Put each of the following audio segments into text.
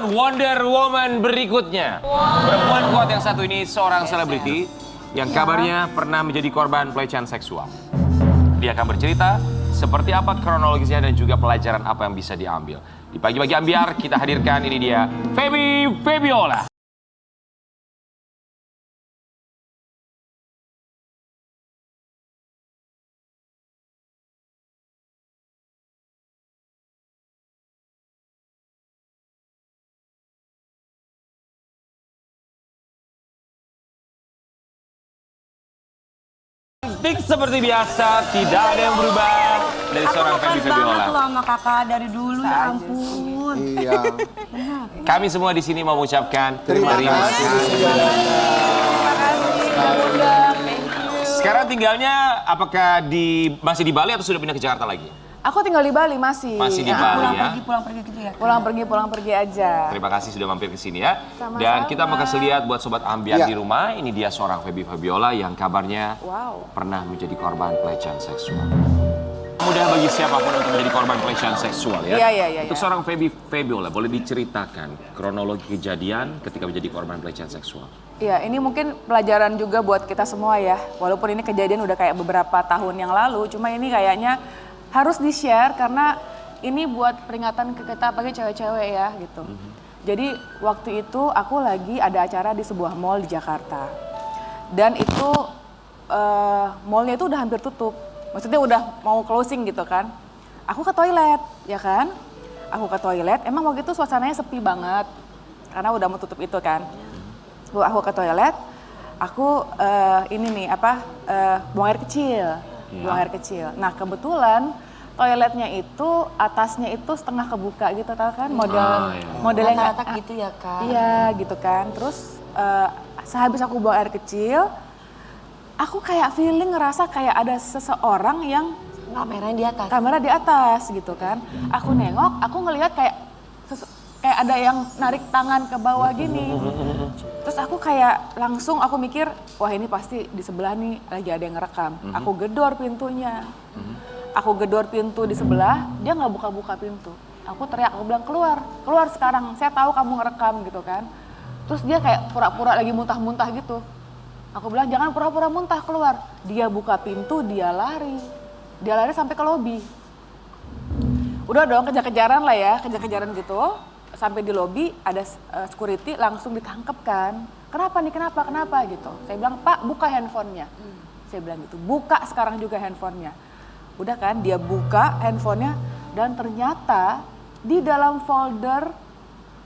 perempuan Wonder Woman berikutnya. Perempuan kuat yang satu ini seorang selebriti yang kabarnya pernah menjadi korban pelecehan seksual. Dia akan bercerita seperti apa kronologisnya dan juga pelajaran apa yang bisa diambil. Di pagi-pagi ambiar kita hadirkan ini dia, Feby Febiola. Seperti biasa, tidak ada yang berubah dari seorang Feby Febiola. Aku sama kakak dari dulu, ya ampun. Iya. Kami semua di sini mau mengucapkan terima kasih. Sekarang tinggalnya apakah masih di Bali atau sudah pindah ke Jakarta lagi? Aku tinggal di Bali masih. Masih di Bali ya? Pulang pergi gitu ya. Pulang pergi aja. Terima kasih sudah mampir ke sini ya. Sama-sama. Dan kita mau kasih lihat buat Sobat Ambiar Ya. di rumah, ini dia seorang Feby Febiola yang kabarnya Wow. pernah menjadi korban pelecehan seksual. Mudah bagi siapapun untuk menjadi korban pelecehan seksual ya. Iya. Untuk seorang Feby Febiola, boleh diceritakan kronologi kejadian ketika menjadi korban pelecehan seksual? Iya, ini mungkin pelajaran juga buat kita semua ya. Walaupun ini kejadian udah kayak beberapa tahun yang lalu, cuma ini kayaknya harus di-share karena ini buat peringatan ke kita bagi cewek-cewek ya gitu. Jadi waktu itu aku lagi ada acara di sebuah mall di Jakarta. Dan itu mallnya itu udah hampir tutup. Maksudnya udah mau closing gitu kan. Aku ke toilet, ya kan? Aku ke toilet, emang waktu itu suasananya sepi banget. Karena udah mau tutup itu kan. Aku ke toilet, aku buang air kecil. Buang air kecil. Nah kebetulan toiletnya itu atasnya itu setengah kebuka gitu tau kan modelnya Rata-rata gitu ya Kak. Iya gitu kan. Terus sehabis aku buang air kecil, aku kayak feeling ngerasa kayak ada seseorang yang kamera di atas gitu kan. Aku nengok, aku ngelihat kayak ada yang narik tangan ke bawah gini. Terus aku kayak langsung aku mikir, wah ini pasti di sebelah nih lagi ada yang ngerekam. Aku gedor pintunya. Aku gedor pintu di sebelah, dia nggak buka-buka pintu. Aku teriak, aku bilang keluar sekarang, saya tahu kamu ngerekam gitu kan. Terus dia kayak pura-pura lagi muntah-muntah gitu. Aku bilang jangan pura-pura muntah, keluar. Dia buka pintu, dia lari. Dia lari sampai ke lobi. Udah dong kejar-kejaran lah ya, kejar-kejaran gitu. Sampai di lobi ada security langsung ditangkap kan. Kenapa nih, kenapa gitu. Saya bilang, Pak buka handphonenya. Saya bilang gitu, buka sekarang juga handphonenya. Udah kan, dia buka handphonenya dan ternyata di dalam folder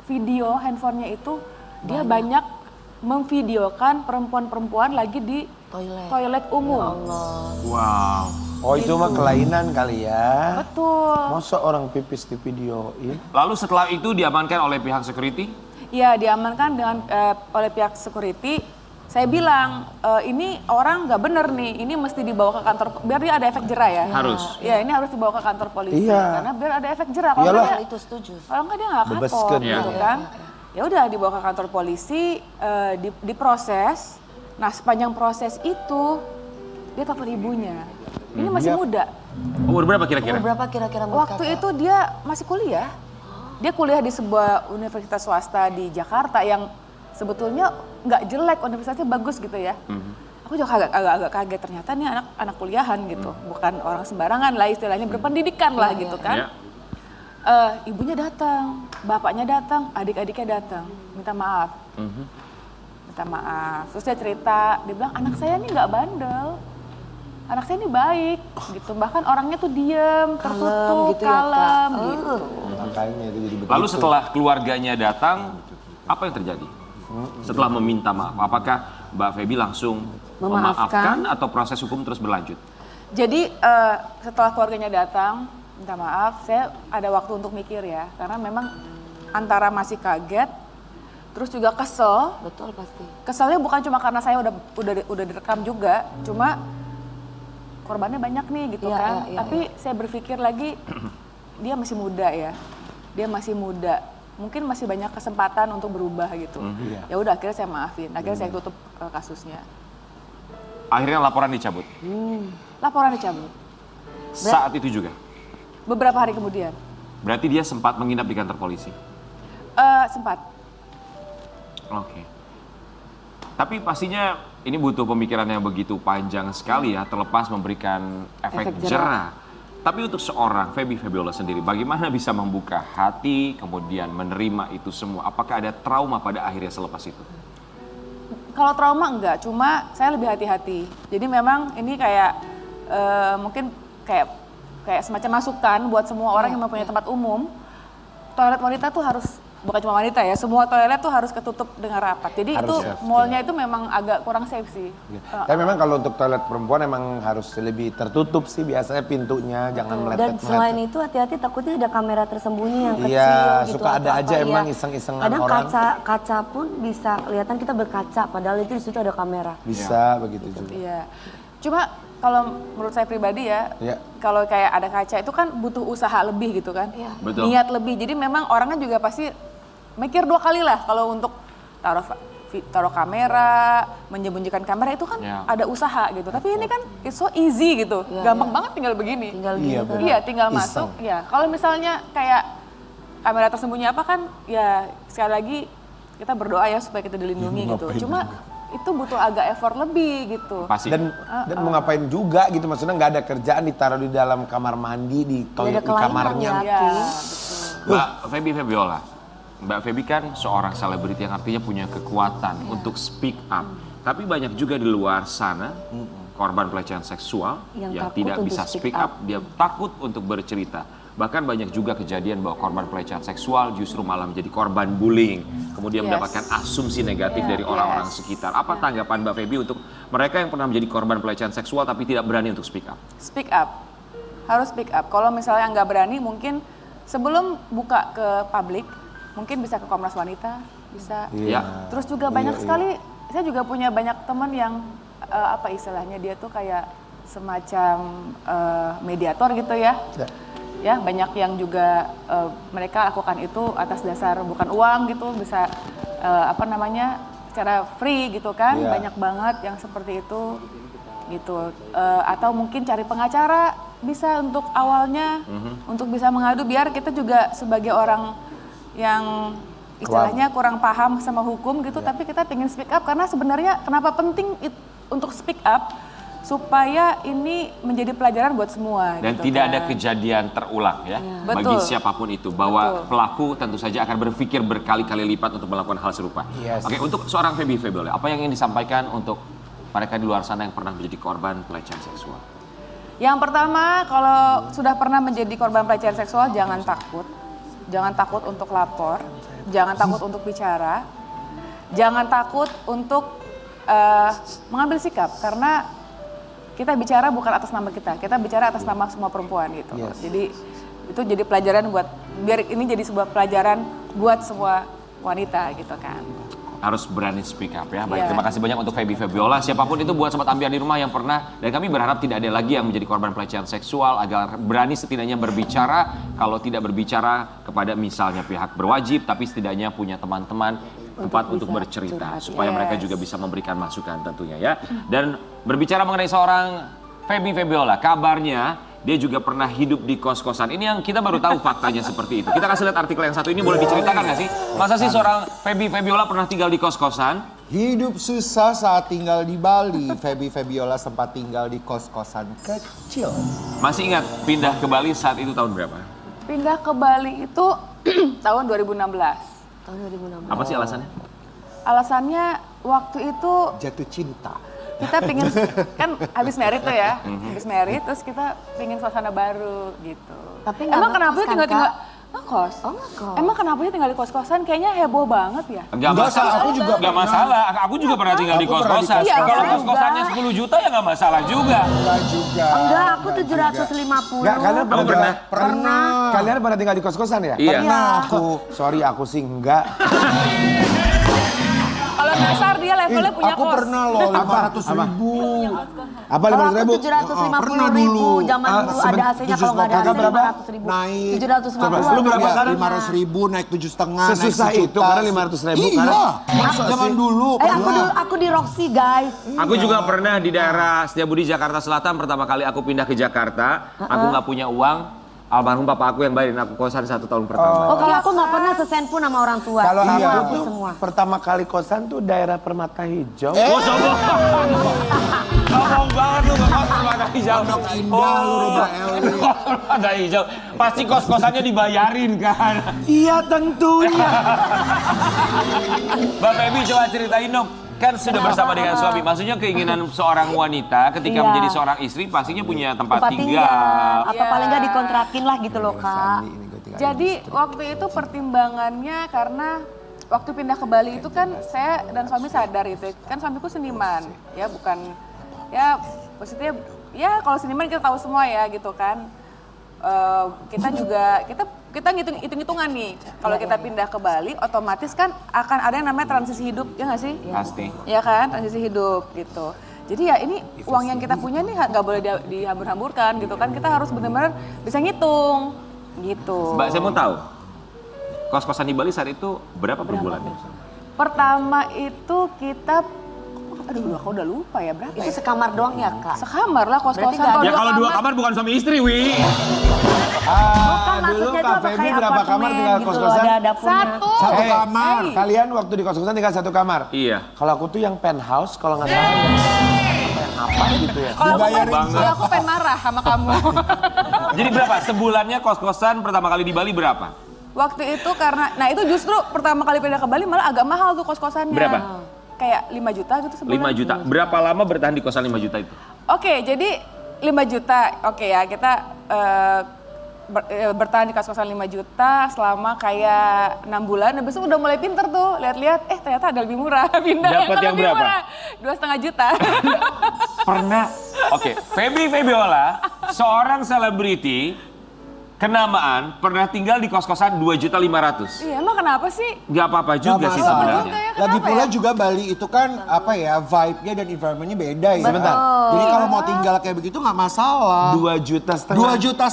video handphonenya itu dia banyak memvideokan perempuan-perempuan lagi di toilet umum. Ya Allah. Wow. Oh itu mah kelainan kali ya. Betul. Masa orang pipis di videoin? Lalu setelah itu diamankan oleh pihak security? Iya, diamankan oleh pihak security. Saya bilang, ini orang nggak bener nih, ini mesti dibawa ke kantor, biar dia ada efek jerah ya. Harus. Iya, ini harus dibawa ke kantor polisi, Iya. karena biar ada efek jerah. Kalau Iyalah. nggak dia- Itu setuju. Kalau nggak dia nggak kapok, Bebaskan. gitu Iya. kan. Ya udah dibawa ke kantor polisi, diproses. Nah sepanjang proses itu, dia telepon ibunya. Ini masih muda. Umur berapa kira-kira? Umur berapa kira-kira menurut Waktu Kakak? itu dia masih kuliah. Dia kuliah di sebuah universitas swasta di Jakarta yang sebetulnya nggak jelek, universitasnya bagus gitu ya. Aku juga agak kaget, ternyata nih anak kuliahan gitu, bukan orang sembarangan lah istilahnya, berpendidikan lah gitu kan. Iya. Ibunya datang, bapaknya datang, adik-adiknya datang, minta maaf. Minta maaf. Terus dia cerita, dia bilang anak saya ini nggak bandel. Anak saya ini baik gitu, bahkan orangnya tuh diem, tertutup, gitu ya, Kak. kalem gitu. Makanya itu jadi begitu. Lalu setelah keluarganya datang, apa yang terjadi? Setelah meminta maaf, apakah Mbak Feby langsung memaafkan atau proses hukum terus berlanjut? Jadi setelah keluarganya datang, minta maaf, saya ada waktu untuk mikir ya, karena memang antara masih kaget, terus juga kesel. Betul pasti. Keselnya bukan cuma karena saya udah direkam juga, cuma korbannya banyak nih gitu Iya, kan. iya, iya, Tapi saya berpikir lagi, dia masih muda ya, dia masih muda. Mungkin masih banyak kesempatan untuk berubah gitu. Ya udah akhirnya saya maafin, akhirnya saya tutup kasusnya. Akhirnya laporan dicabut. Laporan dicabut. Saat itu juga. Beberapa hari kemudian. Berarti dia sempat menginap di kantor polisi. sempat. Oke. Tapi pastinya ini butuh pemikiran yang begitu panjang sekali ya, terlepas memberikan efek Efek jerah. jerah. Tapi untuk seorang Feby Febiola sendiri, bagaimana bisa membuka hati, kemudian menerima itu semua? Apakah ada trauma pada akhirnya selepas itu? Kalau trauma enggak, cuma saya lebih hati-hati. Jadi memang ini kayak mungkin kayak semacam masukan buat semua orang yang mempunyai tempat umum. Toilet wanita tuh harus, bukan cuma wanita ya, semua toilet tuh harus ketutup dengan rapat. Jadi Harus itu safe, mallnya itu memang agak kurang safe sih. Tapi memang kalau untuk toilet perempuan emang harus lebih tertutup sih biasanya pintunya, jangan Dan meletet-meletet. selain itu hati-hati takutnya ada kamera tersembunyi yang kecil Iya, gitu. suka ada atau aja apa, emang iya. iseng-isengan Kadang orang. kaca pun bisa kelihatan kita berkaca, padahal itu di situ ada kamera. Bisa begitu juga. Iya. Cuma kalau menurut saya pribadi ya, Iya. kalau kayak ada kaca itu kan butuh usaha lebih gitu kan. Iya. Betul. Niat lebih. Jadi memang orangnya juga pasti mikir 2 kali lah kalau untuk taruh kamera, menyembunyikan kamera itu kan Iya. ada usaha gitu. Tapi ini kan it's so easy gitu. Iya, Gampang banget tinggal begini. Tinggal gini Iya, kan. benar. Iya, tinggal Iseng. masuk. Ya, kalau misalnya kayak kamera tersembunyi apa kan, ya sekali lagi kita berdoa ya supaya kita dilindungi gitu. ngapain Cuma itu butuh agak effort lebih gitu. Pasti. Dan mau ngapain juga gitu, maksudnya nggak ada kerjaan ditaruh di dalam kamar mandi, di toilet, ada di kelainan kamarnya. ya. Ya, betul. Mbak Feby Febiola, Mbak Feby kan seorang selebriti yang artinya punya kekuatan untuk speak up. Tapi banyak juga di luar sana korban pelecehan seksual Yang yang takut tidak untuk bisa speak speak up, dia takut untuk bercerita. Bahkan banyak juga kejadian bahwa korban pelecehan seksual justru malah menjadi korban bullying. Kemudian Yes. mendapatkan asumsi negatif dari orang-orang sekitar. Apa tanggapan Mbak Feby untuk mereka yang pernah menjadi korban pelecehan seksual tapi tidak berani untuk speak up? Speak up, harus speak up. Kalau misalnya nggak berani, mungkin sebelum buka ke publik, mungkin bisa ke Komnas Wanita, bisa. Ya. Terus juga banyak sekali, saya juga punya banyak teman yang apa istilahnya, dia tuh kayak semacam mediator gitu ya. Ya, banyak yang juga mereka lakukan itu atas dasar bukan uang gitu, bisa secara free gitu kan. Iya. Banyak banget yang seperti itu gitu. Atau mungkin cari pengacara bisa untuk awalnya untuk bisa mengadu, biar kita juga sebagai orang yang istilahnya kurang paham sama hukum gitu, tapi kita pengen speak up karena sebenarnya kenapa penting untuk speak up, supaya ini menjadi pelajaran buat semua. Dan gitu tidak kan. ada kejadian terulang ya bagi Betul. siapapun itu, bahwa Betul. pelaku tentu saja akan berpikir berkali-kali lipat untuk melakukan hal serupa. Yes. Oke, untuk seorang Feby Febiola, apa yang ingin disampaikan untuk mereka di luar sana yang pernah menjadi korban pelecehan seksual? Yang pertama, kalau sudah pernah menjadi korban pelecehan seksual, jangan takut. Jangan takut untuk lapor, jangan takut untuk bicara, jangan takut untuk mengambil sikap, karena kita bicara bukan atas nama kita bicara atas nama semua perempuan gitu. Yes. Jadi itu jadi pelajaran buat, biar ini jadi sebuah pelajaran buat semua wanita gitu kan. Harus berani speak up ya. Baik, Iya. terima kasih banyak untuk Feby Febiola. Siapapun itu buat sobat ambiar di rumah yang pernah, dan kami berharap tidak ada lagi yang menjadi korban pelecehan seksual, agar berani setidaknya berbicara. Kalau tidak berbicara kepada misalnya pihak berwajib, tapi setidaknya punya teman-teman tempat untuk bercerita, curhat, supaya mereka yes. juga bisa memberikan masukan tentunya ya. Dan berbicara mengenai seorang Feby Febiola, kabarnya dia juga pernah hidup di kos-kosan. Ini yang kita baru tahu faktanya seperti itu. Kita kasih lihat artikel yang satu ini, boleh diceritakan nggak sih? Masa sih seorang Feby Febiola pernah tinggal di kos-kosan? Hidup susah saat tinggal di Bali. Feby Febiola sempat tinggal di kos-kosan kecil. Masih ingat pindah ke Bali saat itu tahun berapa? Pindah ke Bali itu tahun 2016. Tahun 2016. Apa sih alasannya? Alasannya waktu itu Jatuh cinta. kita pingin, kan habis merit tuh ya, habis merit terus kita pingin suasana baru gitu. Tapi nggak emang kenapa ngekos sih kan, tinggal-tinggal Kak? ngekos? Oh, ngekos. Emang kenapa sih tinggal di kos-kosan? Kayaknya heboh banget ya. Enggak Enggak, masalah. aku juga Enggak pernah. masalah. Aku juga pernah tinggal di Aku pernah di kos-kosan. Iya, Kalau kan? kos-kosannya 10 juta ya nggak masalah juga. Enggak juga. Enggak, aku Enggak 750. Nggak, kalian Kamu pernah? Pernah. Kalian pernah tinggal di kos-kosan ya? Iya. Pernah aku. Sorry, aku sih enggak. Kalau dasar dia levelnya punya Aku kos. pernah loh 500.000. Apa Kalau 500 aku ribu? 750 Pernah ribu, dulu. zaman dulu ada AC-nya, kalau nggak ada AC berapa? 500 ribu. Naik. 750. Lu berapa sekarang? 500.000 naik 7,5. Sesusah itu, karena 500.000 Iya. karena- Zaman dulu. Aku di Roxy, guys. Aku juga pernah di daerah Setiabudi, Jakarta Selatan. Pertama kali aku pindah ke Jakarta, aku nggak punya uang. almarhum papa aku yang bayarin aku kosan 1 tahun pertama. Oh, kalau aku nggak pernah sesen pun sama orang tua. Kalau Semua aku aku tuh semua. pertama kali kosan tuh daerah Permata Hijau. Oh, sombong. Sombong banget lu Bapak Permata Hijau. Pondok Indah, lu Roda Eli. Permata Hijau. Pasti kos-kosannya dibayarin kan. Iya tentunya. Mbak Feby coba ceritain dong. Kan sudah bersama dengan suami. Maksudnya keinginan seorang wanita ketika Iya. menjadi seorang istri pastinya punya tempat Tempat tinggal. tinggal. Atau Iya. paling nggak dikontrakin lah gitu loh, Kak. Sandi, ini gue tinggal Jadi waktu itu pertimbangannya karena waktu pindah ke Bali itu kan saya dan suami sadar itu kan suamiku seniman ya bukan ya maksudnya ya kalau seniman kita tahu semua ya gitu kan. Kita juga kita hitung-hitungan nih kalau kita pindah ke Bali otomatis kan akan ada yang namanya transisi hidup ya nggak sih? Pasti. Ya kan transisi hidup gitu. Jadi ya ini uang yang kita punya nih nggak boleh dihambur-hamburkan gitu kan kita harus benar-benar bisa ngitung gitu. Mbak saya mau tahu. Kos-kosan di Bali saat itu berapa per bulannya? Pertama itu kita, aduh aku udah lupa ya berapa Itu ya? sekamar doang ya, Kak? Sekamar lah kos-kosan. Berarti nggak Ya kalau 2 kamar bukan suami istri, Wi. Bukan, dulu maksudnya Kak itu apa, Feby kayak berapa kamar apartemen tinggal gitu loh, kos-kosan? ada dapurnya. Satu. Satu kamar. Kalian waktu di kos-kosan tinggal 1 kamar? Iya. Kalau aku tuh yang penthouse kalau nggak salah. Apa gitu ya? Kalau aku, Dibayarin kalau aku pengen marah sama kamu. Jadi berapa? Sebulannya kos-kosan pertama kali di Bali berapa? Waktu itu karena, nah itu justru pertama kali pindah ke Bali malah agak mahal tuh kos-kosannya. Berapa? Kayak 5 juta gitu sebulan. 5 juta. Berapa lama bertahan di kosan 5 juta itu? Oke, jadi 5 juta. Oke ya, kita bertahan di kos-kosan 5 juta selama kayak 6 bulan. Habis itu udah mulai pinter tuh, lihat-lihat, ternyata ada lebih murah. Pindah Dapat yang lebih berapa? murah. 2,5 juta. Pernah. Oke, Feby Febiola, seorang selebriti kenamaan pernah tinggal di kos-kosan 2.500.000. Iya, emang kenapa sih? Gak apa-apa juga sih masalah. sebenarnya. Juga ya, Lagi kenapa pula ya? juga Bali itu kan apa ya vibe-nya dan environment-nya beda ya. Sebentar. Jadi kalau mau tinggal kayak begitu nggak masalah. 2,5 juta. 2,5 juta.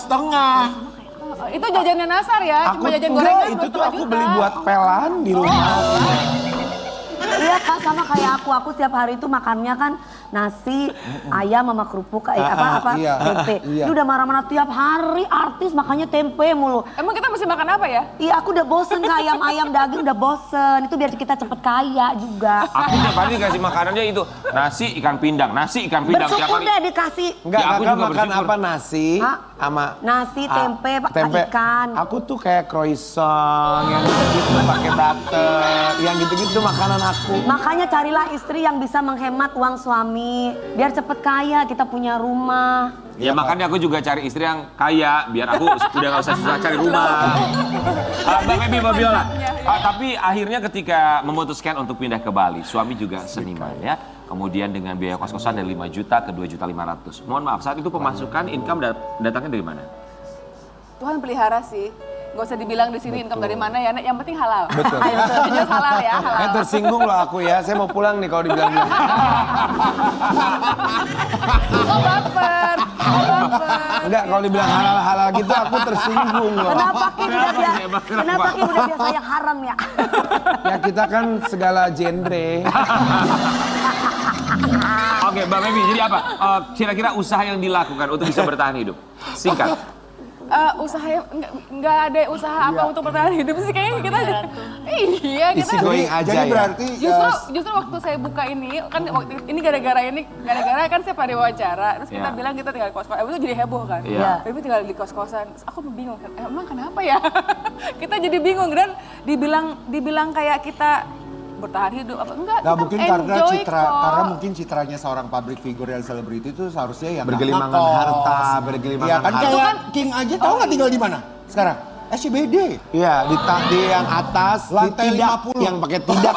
Itu jajannya Nasar ya, Aku cuma jajan enggak, gorengan itu tuh 2,5 aku juta. beli buat pelan di rumah. Iya, Kak, sama kayak aku. Aku setiap hari itu makannya kan nasi, ayam sama kerupuk, iya. tempe. Iya. Ini udah marah-marah tiap hari artis makannya tempe mulu. Emang kita mesti makan apa ya? Iya, aku udah bosen ke ayam-ayam daging, udah bosen. Itu biar kita cepet kaya juga. Aku tiap hari dikasih makanannya itu nasi ikan pindang tiap Bersyukur hari. deh dikasih Enggak, Ya, aku kakak juga makan bersyukur. apa nasi Hah? sama nasi, tempe, ikan. Aku tuh kayak croissant yang gitu pakai butter, yang gitu-gitu makanan aku. Makanya carilah istri yang bisa menghemat uang suami. Biar cepet kaya, kita punya rumah. Ya makanya aku juga cari istri yang kaya biar aku udah gak usah susah cari rumah. Mbak Feby Febiola, tapi akhirnya ketika memutuskan untuk pindah ke Bali, suami juga seniman ya. Kemudian dengan biaya kos-kosan dari 5 juta ke 2.500.000. Mohon maaf, saat itu pemasukan income datangnya dari mana? Tuhan pelihara sih. Gak usah dibilang di sini income dari mana ya, yang penting halal. Betul. Jelas halal ya, halal. Tersinggung loh aku ya, saya mau pulang nih kalau dibilang-bilang. Oh baper, oh baper. Enggak, kalau dibilang halal-halal gitu aku tersinggung loh. Kenapa Ki udah biasa? Kenapa? Kenapa Ki udah biasa yang haram ya? Ya kita kan segala genre. Oke, Mbak Feby, jadi apa? Kira-kira usaha yang dilakukan untuk bisa bertahan hidup? Singkat. Usaha nggak ada usaha apa untuk bertahan hidup sih kayaknya kita. Iya kita. Isi going aja Jadi ya. berarti Justru waktu saya buka ini kan ini gara-gara kan saya pada wawancara terus kita Ya. bilang kita tinggal di kos-kosan itu jadi heboh kan. Iya. Tapi tinggal di kos-kosan. Terus aku bingung kan emang kenapa ya? Kita jadi bingung dan dibilang kayak kita bertahan hidup apa enggak? nggak kita mungkin karena enjoy kok. karena mungkin citranya seorang public figure yang selebriti itu seharusnya yang Bergelimangan nggak ngekos. harta, bergelimangan Iya kan harta. kayak King aja tahu nggak tinggal di mana sekarang? SCBD. Iya, di yang atas, Lantai di tidak, 50. yang pakai tidak.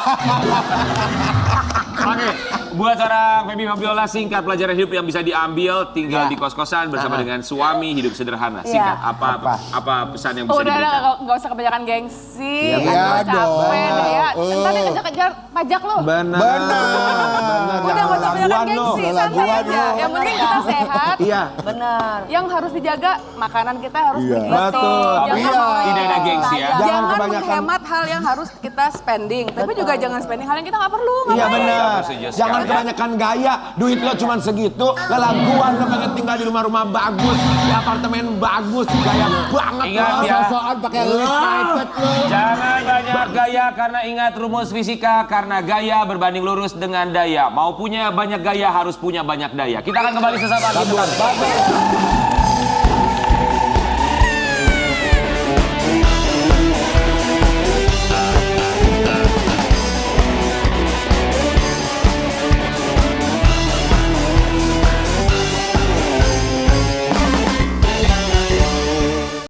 Oke, buat seorang Feby Febiola singkat pelajaran hidup yang bisa diambil tinggal Ya. di kos-kosan bersama dengan suami hidup sederhana. Singkat apa pesan yang bisa Udah diberikan? nggak usah kebanyakan gengsi, Iya, aduh, dong. capek deh ya. Eh. Ntar dia kejar-kejar pajak lo. Benar. Udah Jangan gak usah banyak laguan lo. gengsi, santai laguan aja. lo. Yang penting kita sehat. Iya. Bener. Yang harus dijaga makanan kita harus Iya. begitu. Betul. Jangan Iya. Tidak ada gengsi ya. Jangan Jangan kebanyakan- menghemat hal yang harus kita spending, tapi juga jangan spending hal yang kita nggak perlu. Iya ngapain? benar. Setuju sekali. Jangan kebanyakan gaya. Duit lo cuma segitu. Lelaguan lo pengen tinggal di rumah-rumah bagus, di apartemen bagus, gaya banget. Ingat lo. ya. Sosokan pakai lift private lo. Jangan banyak gaya karena ingat rumus fisika karena gaya berbanding lurus dengan daya. Mau punya banyak gaya harus punya banyak daya. Kita akan kembali sesaat lagi. Tetap